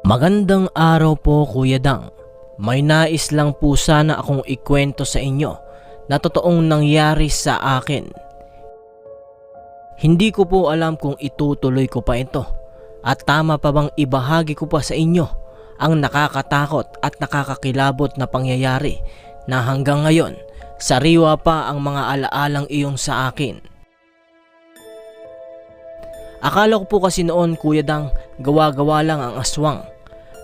Magandang araw po, Kuya Dang. May nais lang po sana akong ikwento sa inyo na totoong nangyari sa akin. Hindi ko po alam kung itutuloy ko pa ito at tama pa bang ibahagi ko pa sa inyo ang nakakatakot at nakakakilabot na pangyayari na hanggang ngayon sariwa pa ang mga alaalang iyon sa akin. Akala ko po kasi noon, Kuya Dang, gawa-gawa lang ang aswang.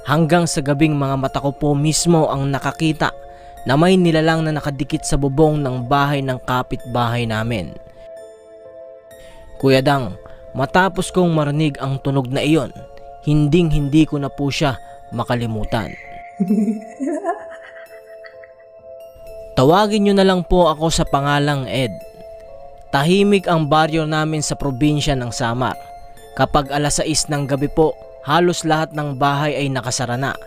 Hanggang sa gabing mga mata ko po mismo ang nakakita na may nilalang na nakadikit sa bubong ng bahay ng kapitbahay namin. Kuya Dang, matapos kong marinig ang tunog na iyon, hinding-hindi ko na po siya makalimutan. Tawagin nyo na lang po ako sa pangalang Ed. Tahimik ang baryo namin sa probinsya ng Samar. Kapag alas 6 ng gabi po, halos lahat ng bahay ay nakasara na.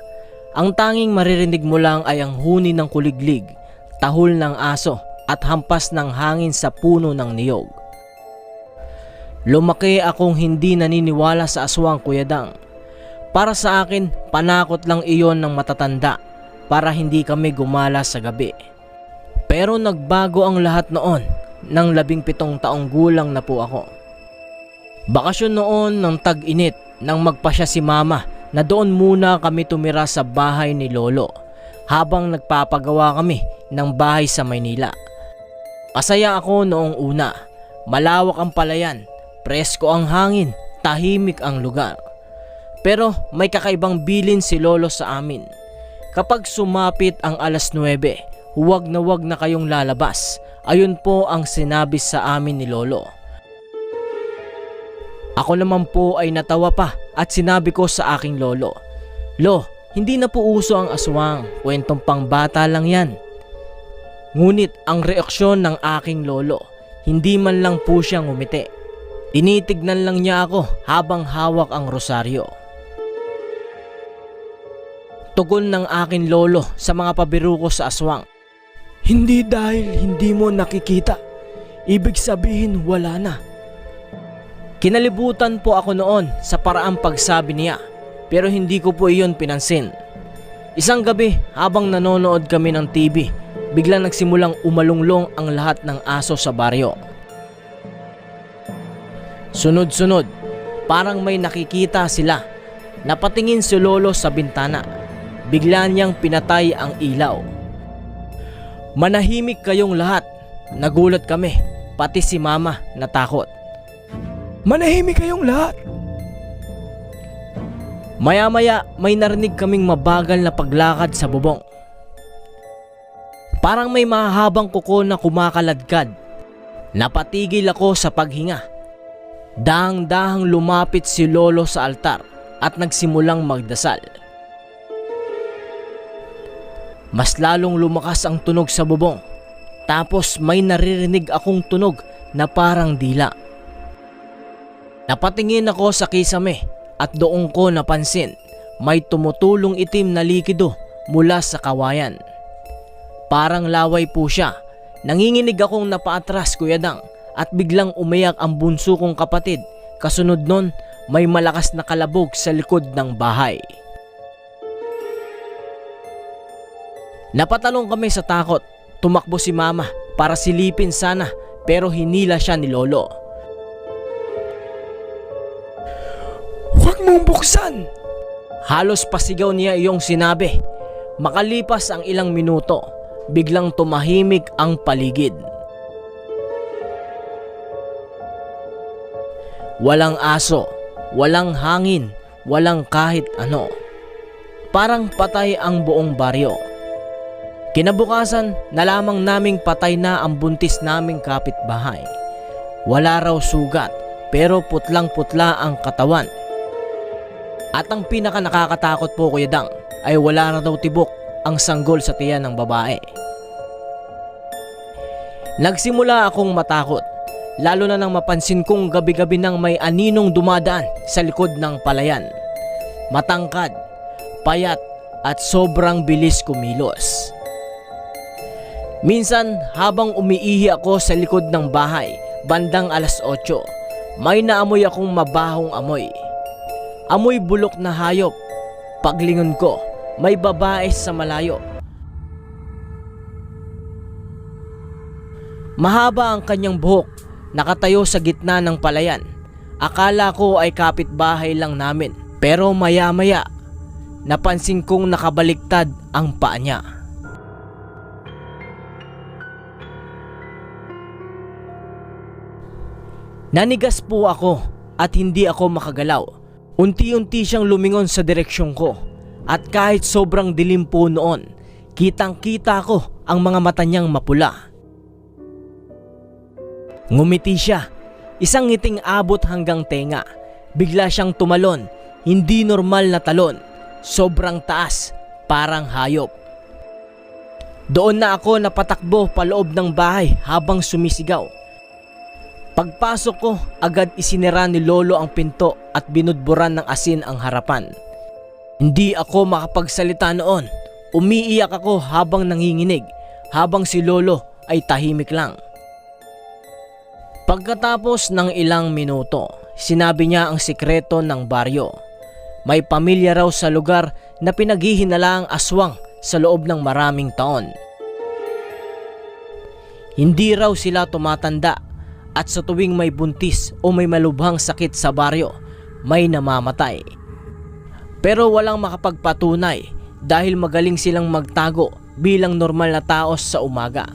Ang tanging maririnig mo lang ay ang huni ng kuliglig, tahol ng aso at hampas ng hangin sa puno ng niyog. Lumaki akong hindi naniniwala sa aswang, Kuya Dang. Para sa akin, panakot lang iyon ng matatanda para hindi kami gumala sa gabi. Pero nagbago ang lahat noon nang 17 taong gulang na po ako. Bakasyon noon ng tag-init nang magpasya si Mama na doon muna kami tumira sa bahay ni Lolo habang nagpapagawa kami ng bahay sa Maynila. Masaya ako noong una. Malawak ang palayan, presko ang hangin, tahimik ang lugar. Pero may kakaibang bilin si Lolo sa amin. Kapag sumapit ang alas 9, huwag na kayong lalabas. Ayun po ang sinabi sa amin ni Lolo. Ako naman po ay natawa pa at sinabi ko sa aking lolo, "Lo, hindi na po uso ang aswang, kwentong pangbata lang yan." Ngunit ang reaksyon ng aking lolo, hindi man lang po siya ngumiti. Tinitignan lang niya ako habang hawak ang rosaryo. Tugon ng aking lolo sa mga pabiro ko sa aswang, "Hindi dahil hindi mo nakikita, ibig sabihin wala na." Kinalibutan po ako noon sa paraang pagsabi niya, pero hindi ko po iyon pinansin. Isang gabi habang nanonood kami ng TV, biglang nagsimulang umalunglong ang lahat ng aso sa baryo. Sunod-sunod, parang may nakikita sila. Napatingin si Lolo sa bintana. Bigla niyang pinatay ang ilaw. Manahimik kayong lahat. Nagulat kami, pati si Mama natakot. "Manahimik kayong lahat." Maya-maya may narinig kaming mabagal na paglakad sa bubong. Parang may mahabang kuko na kumakaladkad. Napatigil ako sa paghinga. Dahang-dahang lumapit si Lolo sa altar at nagsimulang magdasal. Mas lalong lumakas ang tunog sa bubong. Tapos may naririnig akong tunog na parang dila. Napatingin ako sa kisame at doon ko napansin may tumutulong itim na likido mula sa kawayan. Parang laway po siya. Nanginginig akong napaatras, Kuya Dang, at biglang umiyak ang bunso kong kapatid. Kasunod nun, may malakas na kalabog sa likod ng bahay. Napatalong kami sa takot. Tumakbo si Mama para silipin sana pero hinila siya ni Lolo. "Huwag mong buksan!" Halos pasigaw niya iyong sinabi. Makalipas ang ilang minuto, biglang tumahimik ang paligid. Walang aso, walang hangin, walang kahit ano. Parang patay ang buong baryo. Kinabukasan, nalamang naming patay na ang buntis naming kapitbahay. Wala raw sugat, pero putlang-putla ang katawan. At ang pinaka nakakatakot po, Kuya Dang, ay wala na daw tibok ang sanggol sa tiyan ng babae. Nagsimula akong matakot, lalo na nang mapansin kong gabi-gabi nang may aninong dumadaan sa likod ng palayan. Matangkad, payat at sobrang bilis kumilos. Minsan habang umiihi ako sa likod ng bahay, bandang alas 8, may naamoy akong mabahong amoy. Amoy bulok na hayop. Paglingon ko, may babae sa malayo. Mahaba ang kanyang buhok, nakatayo sa gitna ng palayan. Akala ko ay kapitbahay lang namin, pero maya-maya napansin kong nakabaliktad ang paa niya. Nanigas po ako at hindi ako makagalaw. Unti-unti siyang lumingon sa direksyon ko at kahit sobrang dilim po noon, kitang-kita ko ang mga mata niyang mapula. Ngumiti siya, isang ngiting abot hanggang tenga. Bigla siyang tumalon, hindi normal na talon, sobrang taas, parang hayop. Doon na ako napatakbo paloob ng bahay habang sumisigaw. Pagpasok ko, agad isinira ni Lolo ang pinto at binudburan ng asin ang harapan. Hindi ako makapagsalita noon. Umiiyak ako habang nanginginig, habang si Lolo ay tahimik lang. Pagkatapos ng ilang minuto, sinabi niya ang sikreto ng baryo. May pamilya raw sa lugar na pinaghihinalaang aswang sa loob ng maraming taon. Hindi raw sila tumatanda at sa tuwing may buntis o may malubhang sakit sa baryo, may namamatay. Pero walang makapagpatunay dahil magaling silang magtago bilang normal na tao sa umaga.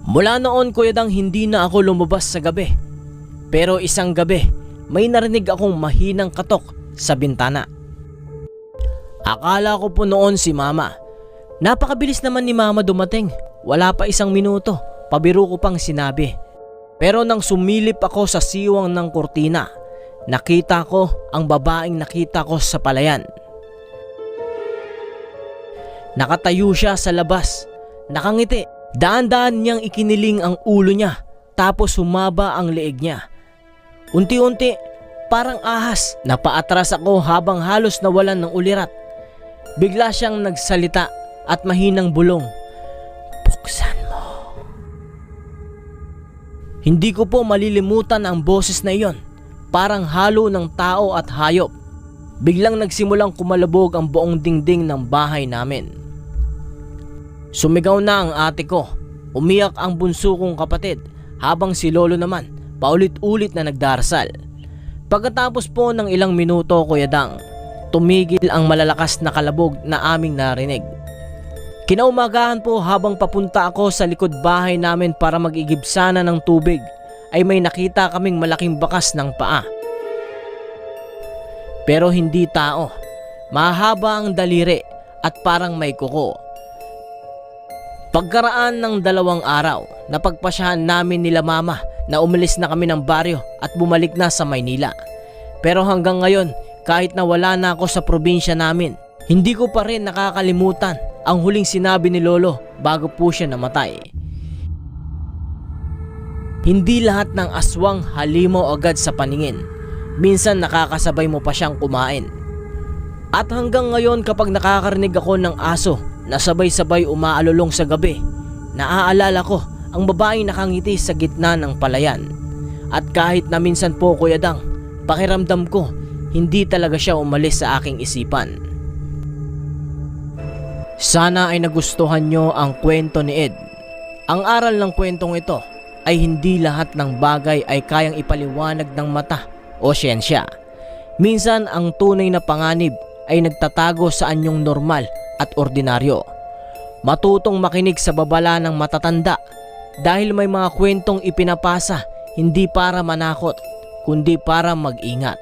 Mula noon, Kuya Dang, hindi na ako lumabas sa gabi. Pero isang gabi, may narinig akong mahinang katok sa bintana. Akala ko po noon si Mama. Napakabilis naman ni Mama dumating. Wala pa isang minuto, pabiro ko pang sinabi. Pero nang sumilip ako sa siwang ng kurtina, nakita ko ang babaeng nakita ko sa palayan. Nakatayo siya sa labas, nakangiti. Daan-daan niyang ikiniling ang ulo niya, tapos humaba ang leeg niya. Unti-unti, parang ahas, napaatras ako habang halos nawalan ng ulirat. Bigla siyang nagsalita at mahinang bulong, "Buksan mo." Hindi ko po malilimutan ang boses na iyon, parang halo ng tao at hayop. Biglang nagsimulang kumalabog ang buong dingding ng bahay namin. Sumigaw na ang ate ko, umiyak ang bunso kong kapatid, habang si Lolo naman paulit-ulit na nagdarasal. Pagkatapos po ng ilang minuto, Kuya Dang, tumigil ang malalakas na kalabog na aming narinig. Kinaumagahan po, habang papunta ako sa likod bahay namin para mag-igib sana ng tubig, ay may nakita kaming malaking bakas ng paa. Pero hindi tao, mahaba ang daliri at parang may kuko. Pagkaraan ng 2 araw, napagpasyahan namin nila Mama na umalis na kami ng baryo at bumalik na sa Maynila. Pero hanggang ngayon, kahit na wala na ako sa probinsya namin, hindi ko pa rin nakakalimutan ang huling sinabi ni Lolo bago po siya namatay. Hindi lahat ng aswang halimaw agad sa paningin. Minsan nakakasabay mo pa siyang kumain. At hanggang ngayon, kapag nakakarinig ako ng aso na sabay-sabay umaalulong sa gabi, naaalala ko ang babaeng nakangiti sa gitna ng palayan. At kahit na minsan po, Kuya Dang, pakiramdam ko hindi talaga siya umalis sa aking isipan. Sana ay nagustuhan nyo ang kwento ni Ed. Ang aral ng kwentong ito ay hindi lahat ng bagay ay kayang ipaliwanag ng mata o siyensya. Minsan ang tunay na panganib ay nagtatago sa anyong normal at ordinaryo. Matutong makinig sa babala ng matatanda dahil may mga kwentong ipinapasa hindi para manakot kundi para mag-ingat.